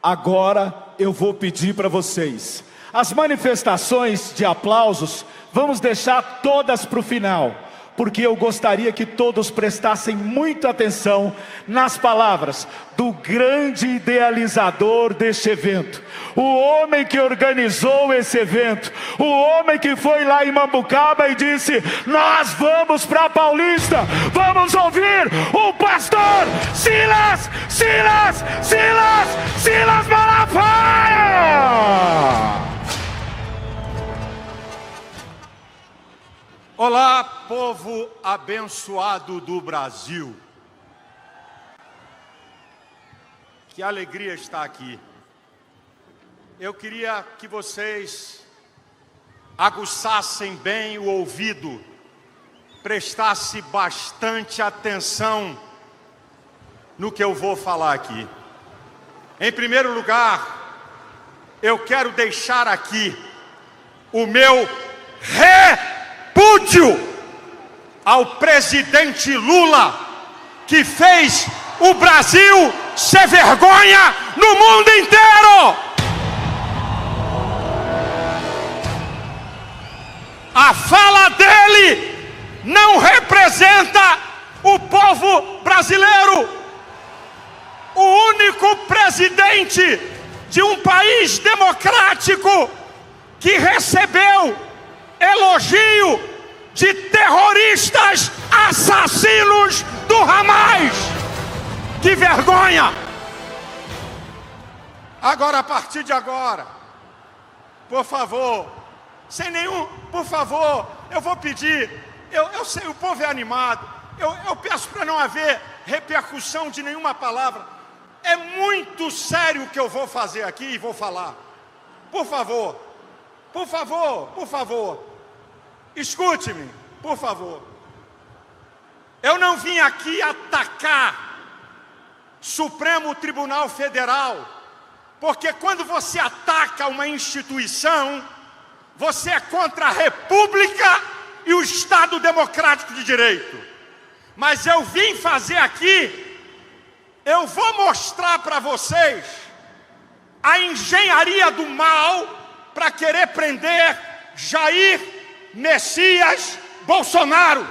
Agora eu vou pedir para vocês, as manifestações de aplausos, vamos deixar todas para o final, porque eu gostaria que todos prestassem muita atenção nas palavras do grande idealizador deste evento, o homem que organizou esse evento, o homem que foi lá em Mambucaba e disse: nós vamos para Paulista, vamos ouvir o pastor Silas Malafaia! Olá, povo abençoado do Brasil. Que alegria estar aqui. Eu queria que vocês aguçassem bem o ouvido, prestassem bastante atenção no que eu vou falar aqui. Em primeiro lugar, eu quero deixar aqui o meu repúdio ao presidente Lula, que fez o Brasil ser vergonha no mundo inteiro. A fala dele não representa o povo brasileiro. O único presidente de um país democrático que recebeu elogio de terroristas assassinos do Hamas. Que vergonha! Agora, a partir de agora, por favor, por favor, eu vou pedir, eu sei, o povo é animado, eu peço para não haver repercussão de nenhuma palavra. É muito sério o que eu vou fazer aqui e vou falar. Por favor, por favor, por favor, escute-me, por favor. Eu não vim aqui atacar Supremo Tribunal Federal, porque quando você ataca uma instituição, você é contra a República e o Estado Democrático de Direito. Mas eu vim fazer aqui, eu vou mostrar para vocês a engenharia do mal para querer prender Jair Messias Bolsonaro.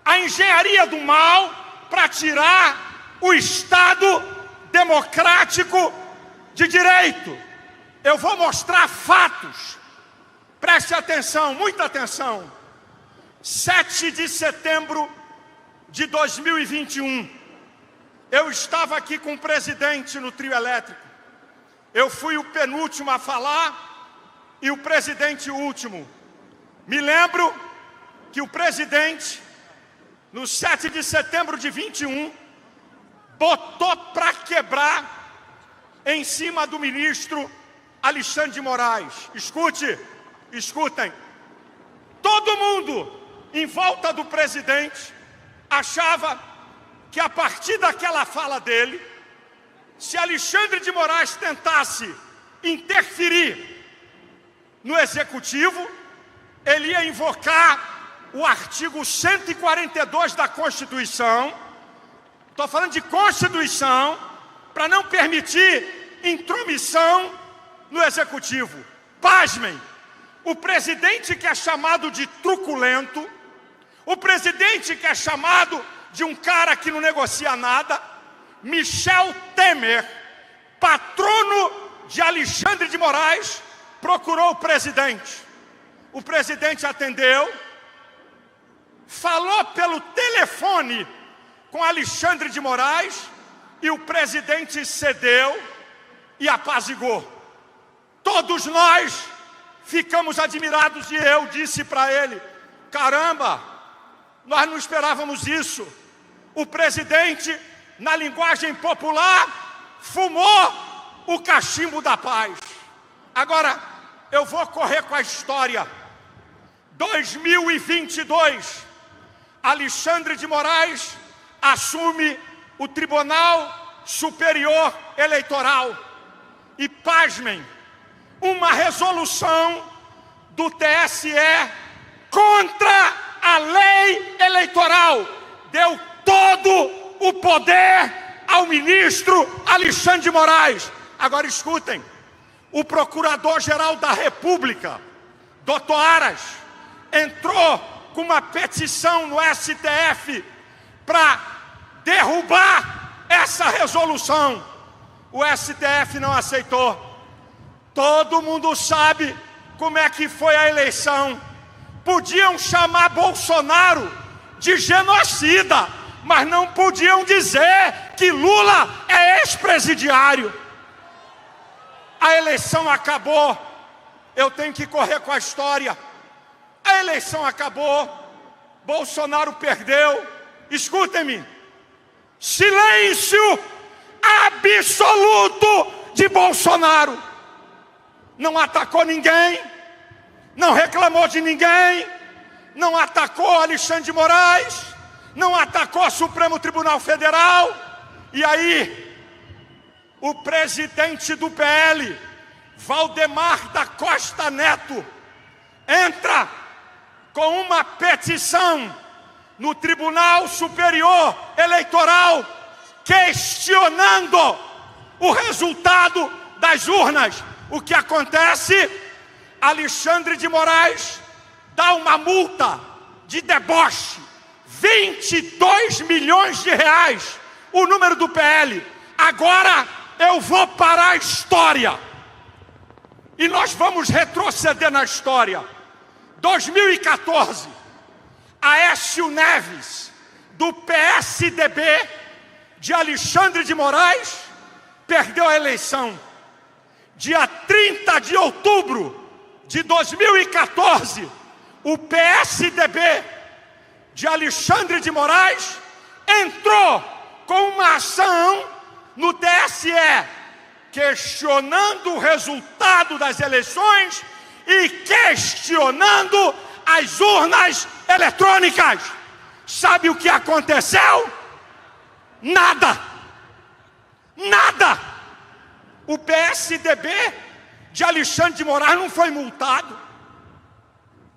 A engenharia do mal para tirar o Estado Democrático de Direito. Eu vou mostrar fatos. Preste atenção, muita atenção. 7 de setembro de 2021, eu estava aqui com o presidente no trio elétrico. Eu fui o penúltimo a falar e o presidente o último. Me lembro que o presidente, no 7 de setembro de 21, botou para quebrar em cima do ministro Alexandre de Moraes. Escutem. Todo mundo em volta do presidente achava que a partir daquela fala dele, se Alexandre de Moraes tentasse interferir no executivo, ele ia invocar o artigo 142 da Constituição. Estou falando de Constituição, para não permitir intromissão no executivo. Pasmem, o presidente que é chamado de truculento, o presidente que é chamado de um cara que não negocia nada, Michel Temer, patrono de Alexandre de Moraes, procurou o presidente. O presidente atendeu, falou pelo telefone com Alexandre de Moraes e o presidente cedeu e apaziguou. Todos nós ficamos admirados e eu disse para ele: caramba, nós não esperávamos isso. O presidente, na linguagem popular, fumou o cachimbo da paz. Agora, eu vou correr com a história. 2022, Alexandre de Moraes assume o Tribunal Superior Eleitoral. E pasmem, uma resolução do TSE contra a lei eleitoral deu todo o poder ao ministro Alexandre de Moraes. Agora escutem, o Procurador-Geral da República, Dr. Aras, entrou com uma petição no STF para derrubar essa resolução. O STF não aceitou. Todo mundo sabe como é que foi a eleição. Podiam chamar Bolsonaro de genocida, mas não podiam dizer que Lula é ex-presidiário. A eleição acabou. Eu tenho que correr com a história. A eleição acabou. Bolsonaro perdeu. Escutem-me. Silêncio absoluto de Bolsonaro. Não atacou ninguém, não reclamou de ninguém, não atacou Alexandre de Moraes, não atacou o Supremo Tribunal Federal. E aí, o presidente do PL, Valdemar da Costa Neto, entra com uma petição no Tribunal Superior Eleitoral, questionando o resultado das urnas. O que acontece? Alexandre de Moraes dá uma multa de deboche, 22 milhões de reais, o número do PL. Agora eu vou parar a história. E nós vamos retroceder na história. 2014, Aécio Neves, do PSDB, de Alexandre de Moraes, perdeu a eleição. Dia 30 de outubro de 2014, o PSDB de Alexandre de Moraes entrou com uma ação no TSE, questionando o resultado das eleições e questionando as urnas eletrônicas. Sabe o que aconteceu? Nada. Nada. O PSDB de Alexandre de Moraes não foi multado.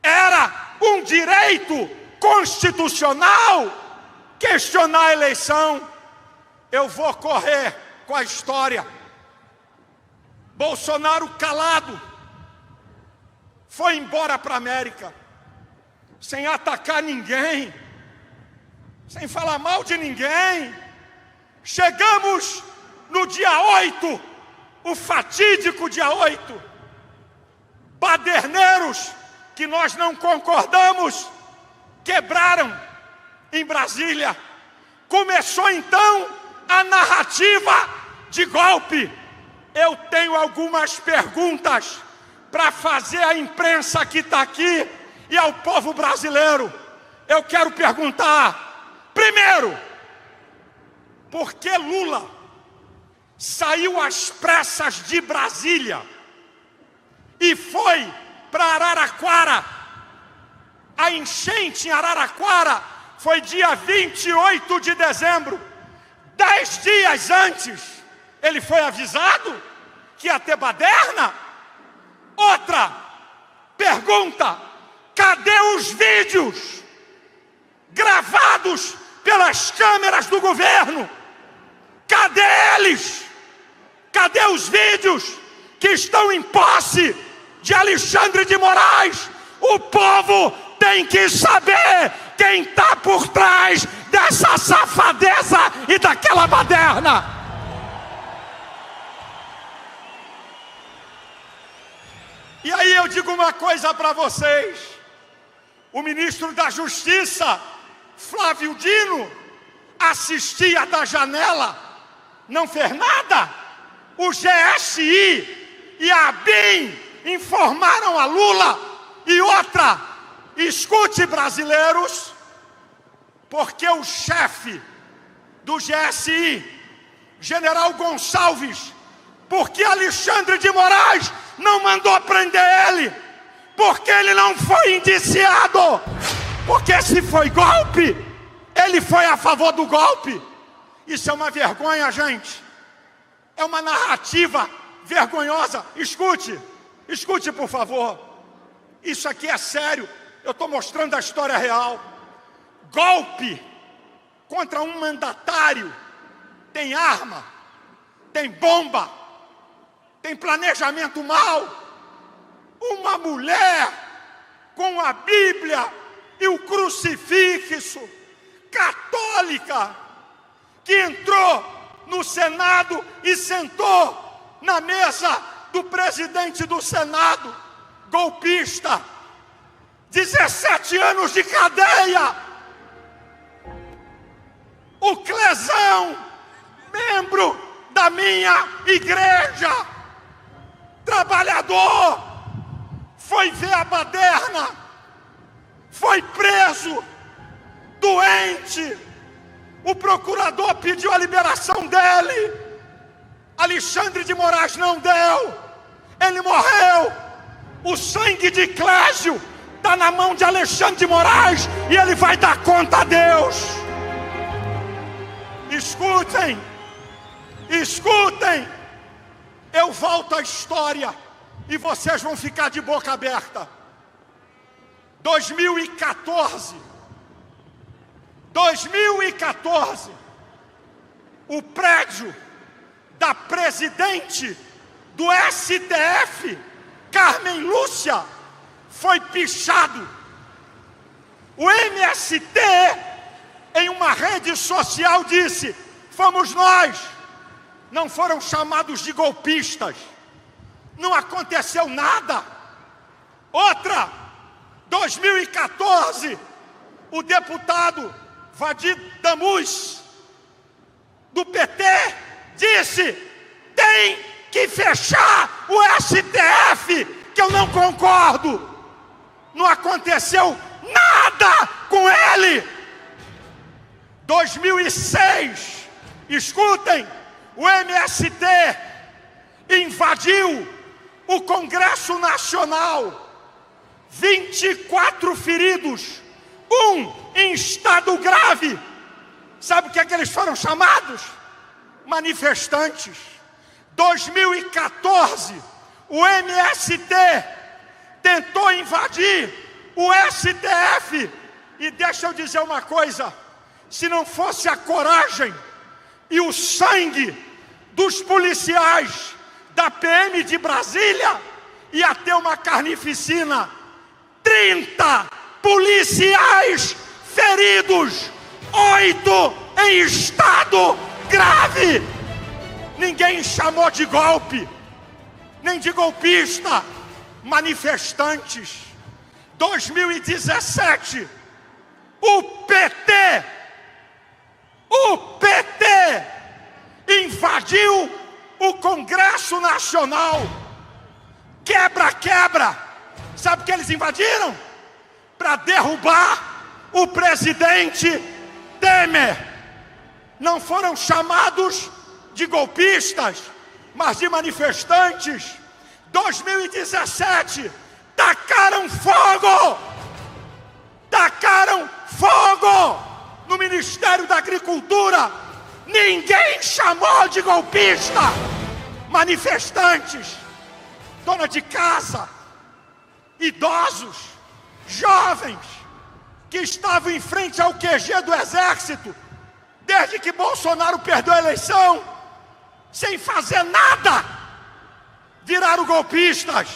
Era um direito constitucional questionar a eleição. Eu vou correr com a história. Bolsonaro calado foi embora para a América, sem atacar ninguém, sem falar mal de ninguém. Chegamos no dia 8, o fatídico dia 8. Baderneiros que nós não concordamos quebraram em Brasília. Começou então a narrativa de golpe. Eu tenho algumas perguntas para fazer à imprensa que está aqui e ao povo brasileiro. Eu quero perguntar, primeiro, por que Lula saiu às pressas de Brasília e foi para Araraquara? A enchente em Araraquara foi dia 28 de dezembro. 10 dias antes, ele foi avisado que ia ter baderna? Outra pergunta: cadê os vídeos gravados pelas câmeras do governo? Cadê eles? Cadê os vídeos que estão em posse de Alexandre de Moraes? O povo tem que saber quem está por trás dessa safadeza e daquela baderna. E aí eu digo uma coisa para vocês: o ministro da Justiça, Flávio Dino, assistia da janela, não fez nada. O GSI e a ABIN informaram a Lula. E outra, escute, brasileiros, porque o chefe do GSI, General Gonçalves, porque Alexandre de Moraes não mandou prender ele, porque ele não foi indiciado, porque se foi golpe, ele foi a favor do golpe. Isso é uma vergonha, gente. É uma narrativa vergonhosa. Escute por favor. Isso aqui é sério. Eu estou mostrando a história real. Golpe contra um mandatário tem arma, tem bomba, tem planejamento mau. Uma mulher com a Bíblia e o crucifixo, católica, que entrou no Senado e sentou na mesa do presidente do Senado, golpista, 17 anos de cadeia. O Clesão, membro da minha igreja, trabalhador, foi ver a baderna, foi preso, doente. O procurador pediu a liberação dele. Alexandre de Moraes não deu. Ele morreu. O sangue de Clésio está na mão de Alexandre de Moraes e ele vai dar conta a Deus. Escutem, escutem. Eu volto à história e vocês vão ficar de boca aberta. 2014, o prédio da presidente do STF, Carmen Lúcia, foi pichado. O MST, em uma rede social, disse: fomos nós, não foram chamados de golpistas, não aconteceu nada. Outra, 2014, o deputado Vadir Damus, do PT, disse: tem que fechar o STF, que eu não concordo. Não aconteceu nada com ele. 2006, escutem, o MST invadiu o Congresso Nacional, 24 feridos, um em estado grave. Sabe o que é que eles foram chamados? Manifestantes. 2014, o MST tentou invadir o STF. E deixa eu dizer uma coisa: se não fosse a coragem e o sangue dos policiais da PM de Brasília, ia ter uma carnificina. 30 policiais feridos, 8 em estado grave. Ninguém chamou de golpe, nem de golpista. Manifestantes. 2017, o PT invadiu o Congresso Nacional. Quebra-quebra. Sabe o que eles invadiram? Para derrubar o presidente Temer. Não foram chamados de golpistas, mas de manifestantes. 2017, tacaram fogo no Ministério da Agricultura. Ninguém chamou de golpista. Manifestantes, dona de casa, idosos, jovens, que estavam em frente ao QG do Exército, desde que Bolsonaro perdeu a eleição, sem fazer nada, viraram golpistas.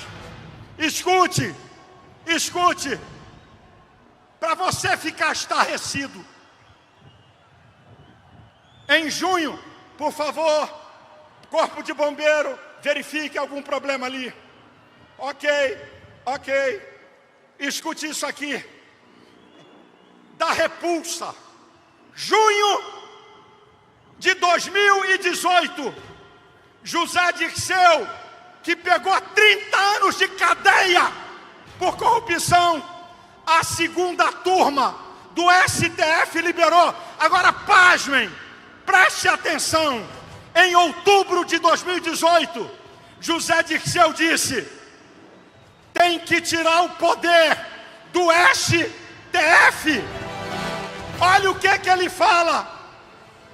Escute, para você ficar estarrecido. Em junho, por favor, Corpo de Bombeiro, verifique algum problema ali. Ok. Escute isso aqui. Da Repulsa, junho de 2018, José Dirceu, que pegou 30 anos de cadeia por corrupção, a segunda turma do STF liberou. Agora pasmem, preste atenção. Em outubro de 2018, José Dirceu disse: tem que tirar o poder do STF. Olha o que ele fala.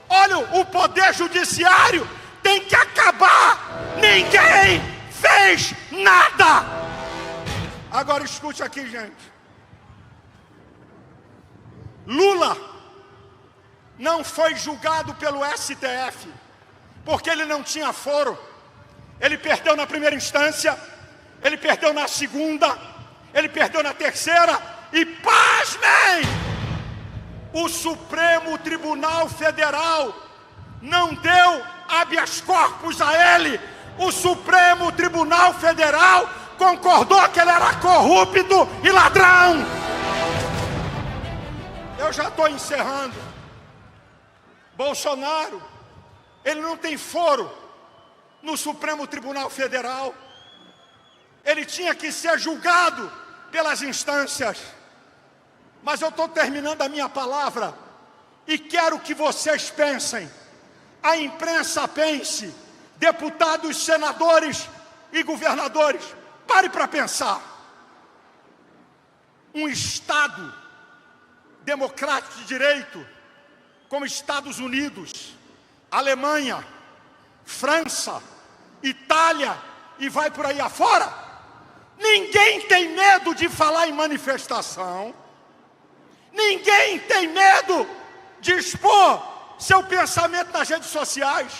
Olha, o poder judiciário tem que acabar. Ninguém fez nada. Agora escute aqui, gente. Lula não foi julgado pelo STF porque ele não tinha foro. Ele perdeu na primeira instância, ele perdeu na segunda, ele perdeu na terceira e, pasmem, o Supremo Tribunal Federal não deu habeas corpus a ele. O Supremo Tribunal Federal concordou que ele era corrupto e ladrão. Eu já estou encerrando. Bolsonaro, ele não tem foro no Supremo Tribunal Federal. Ele tinha que ser julgado pelas instâncias. Mas eu estou terminando a minha palavra e quero que vocês pensem, a imprensa pense, deputados, senadores e governadores, pare para pensar. Um Estado democrático de direito, como Estados Unidos, Alemanha, França, Itália e vai por aí afora, ninguém tem medo de falar em manifestação, ninguém tem medo de expor seu pensamento nas redes sociais.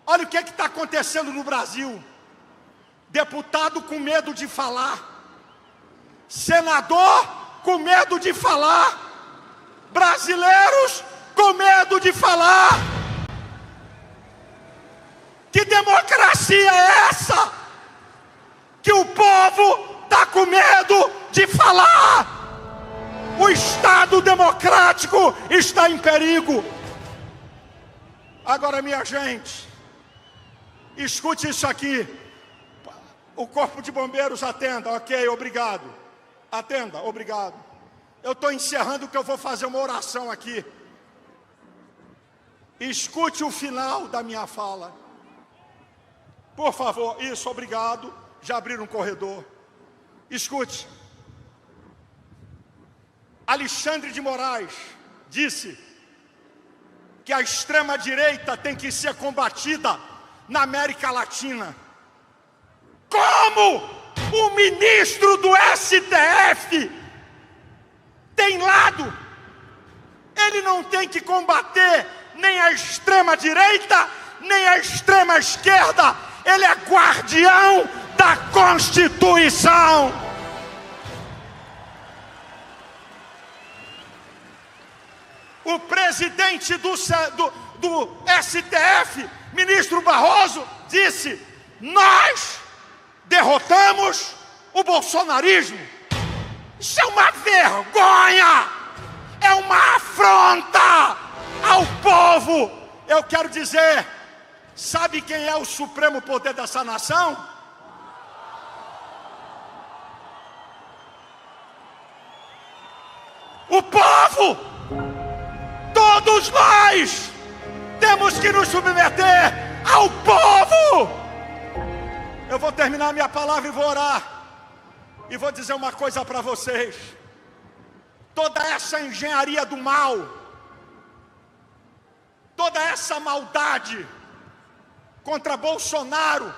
Olha o que está acontecendo no Brasil. Deputado com medo de falar, senador com medo de falar, brasileiros com medo de falar. Que democracia é essa? Que o povo está com medo de falar. O Estado democrático está em perigo. Agora, minha gente, escute isso aqui. O Corpo de Bombeiros, atenda. Ok, obrigado. Atenda, obrigado. Eu estou encerrando que eu vou fazer uma oração aqui. Escute o final da minha fala. Por favor, isso, obrigado. Já abriram um corredor. Escute. Alexandre de Moraes disse que a extrema-direita tem que ser combatida na América Latina. Como o ministro do STF tem lado? Ele não tem que combater nem a extrema-direita, nem a extrema-esquerda. Ele é guardião da Constituição. O presidente do STF, ministro Barroso, disse: nós derrotamos o bolsonarismo. Isso é uma vergonha, é uma afronta ao povo. Eu quero dizer, sabe quem é o supremo poder dessa nação? O povo! Todos nós temos que nos submeter ao povo. Eu vou terminar minha palavra e vou orar. E vou dizer uma coisa para vocês. Toda essa engenharia do mal, toda essa maldade contra Bolsonaro,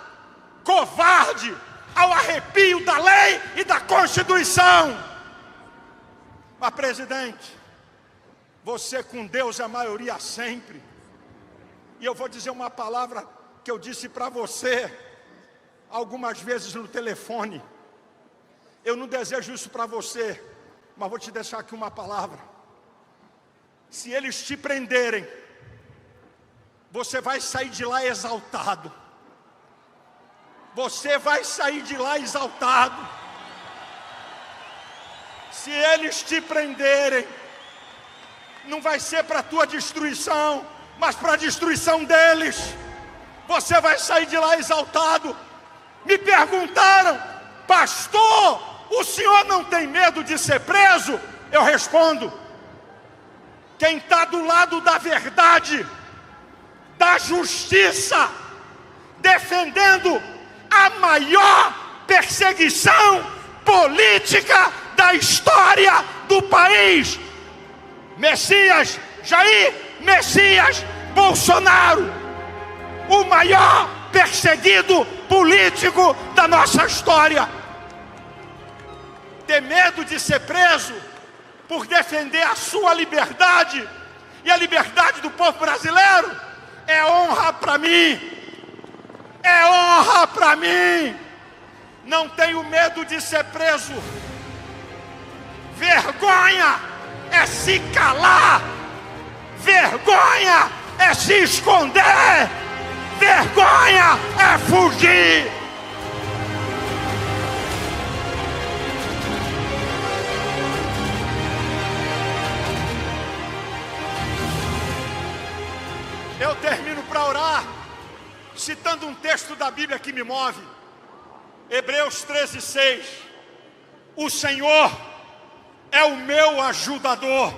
covarde, ao arrepio da lei e da Constituição. Mas, presidente, você com Deus é a maioria sempre. E eu vou dizer uma palavra que eu disse para você algumas vezes no telefone. Eu não desejo isso para você, mas vou te deixar aqui uma palavra. Se eles te prenderem, você vai sair de lá exaltado. Você vai sair de lá exaltado. Se eles te prenderem, não vai ser para a tua destruição, mas para a destruição deles. Você vai sair de lá exaltado. Me perguntaram: pastor, o senhor não tem medo de ser preso? Eu respondo: quem está do lado da verdade, da justiça, defendendo a maior perseguição política da história do país, Messias, Jair Messias Bolsonaro, o maior perseguido político da nossa história. Ter medo de ser preso por defender a sua liberdade e a liberdade do povo brasileiro é honra para mim, é honra fala para mim. Não tenho medo de ser preso. Vergonha é se calar. Vergonha é se esconder. Vergonha é fugir. Eu termino para orar citando um texto da Bíblia que me move. Hebreus 13:6. O Senhor é o meu ajudador.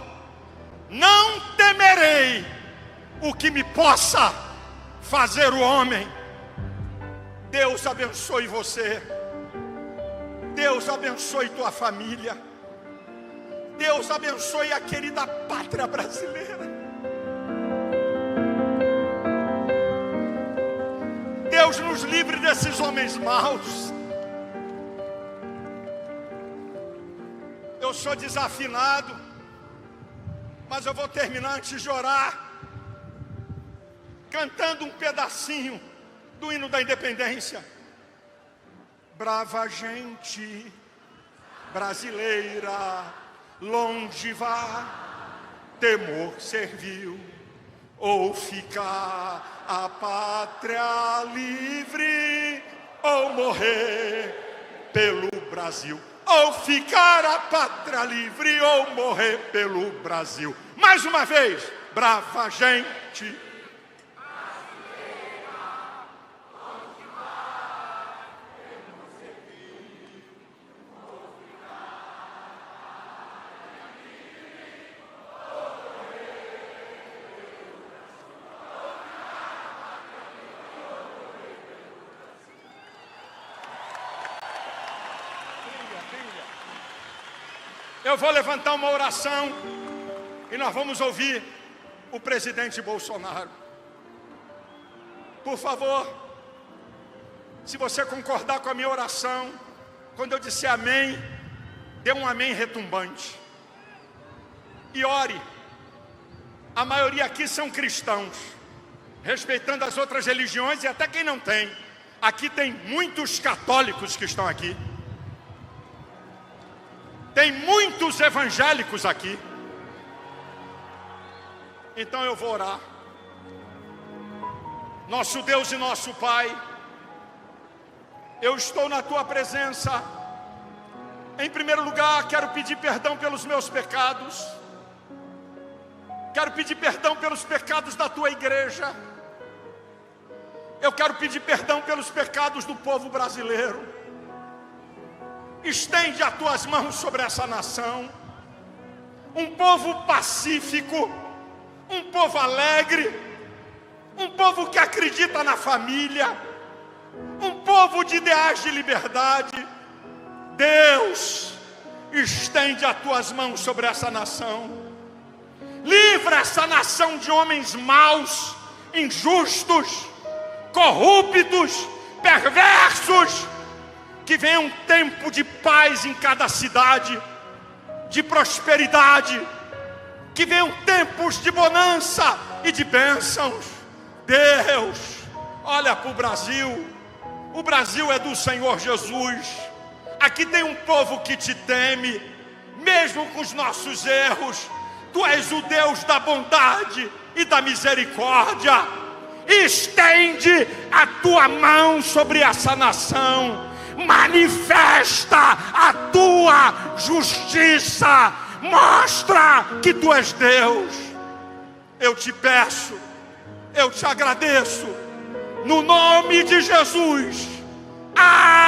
Não temerei o que me possa fazer o homem. Deus abençoe você. Deus abençoe tua família. Deus abençoe a querida pátria brasileira. Deus nos livre desses homens maus. Eu sou desafinado, mas eu vou terminar antes de orar, cantando um pedacinho do hino da independência. Brava gente brasileira, longe vá, temor servil, ou ficar a pátria livre, ou morrer pelo Brasil. Ou ficar a pátria livre, ou morrer pelo Brasil. Mais uma vez, brava gente. Eu vou levantar uma oração e nós vamos ouvir o presidente Bolsonaro. Por favor, se você concordar com a minha oração, quando eu disser amém, dê um amém retumbante. E ore. A maioria aqui são cristãos, respeitando as outras religiões e até quem não tem. Aqui tem muitos católicos que estão aqui. Tem muitos evangélicos aqui. Então eu vou orar. Nosso Deus e nosso Pai, eu estou na Tua presença. Em primeiro lugar, quero pedir perdão pelos meus pecados. Quero pedir perdão pelos pecados da Tua igreja. Eu quero pedir perdão pelos pecados do povo brasileiro. Estende as tuas mãos sobre essa nação. Um povo pacífico, um povo alegre, um povo que acredita na família, um povo de ideais de liberdade. Deus, estende as tuas mãos sobre essa nação. Livra essa nação de homens maus, injustos, corruptos, perversos. Que venha um tempo de paz em cada cidade, de prosperidade. Que venham tempos de bonança e de bênçãos. Deus, olha para o Brasil. O Brasil é do Senhor Jesus. Aqui tem um povo que te teme, mesmo com os nossos erros. Tu és o Deus da bondade e da misericórdia. Estende a tua mão sobre essa nação. Manifesta a tua justiça. Mostra que tu és Deus. Eu te peço, eu te agradeço, no nome de Jesus. Amém.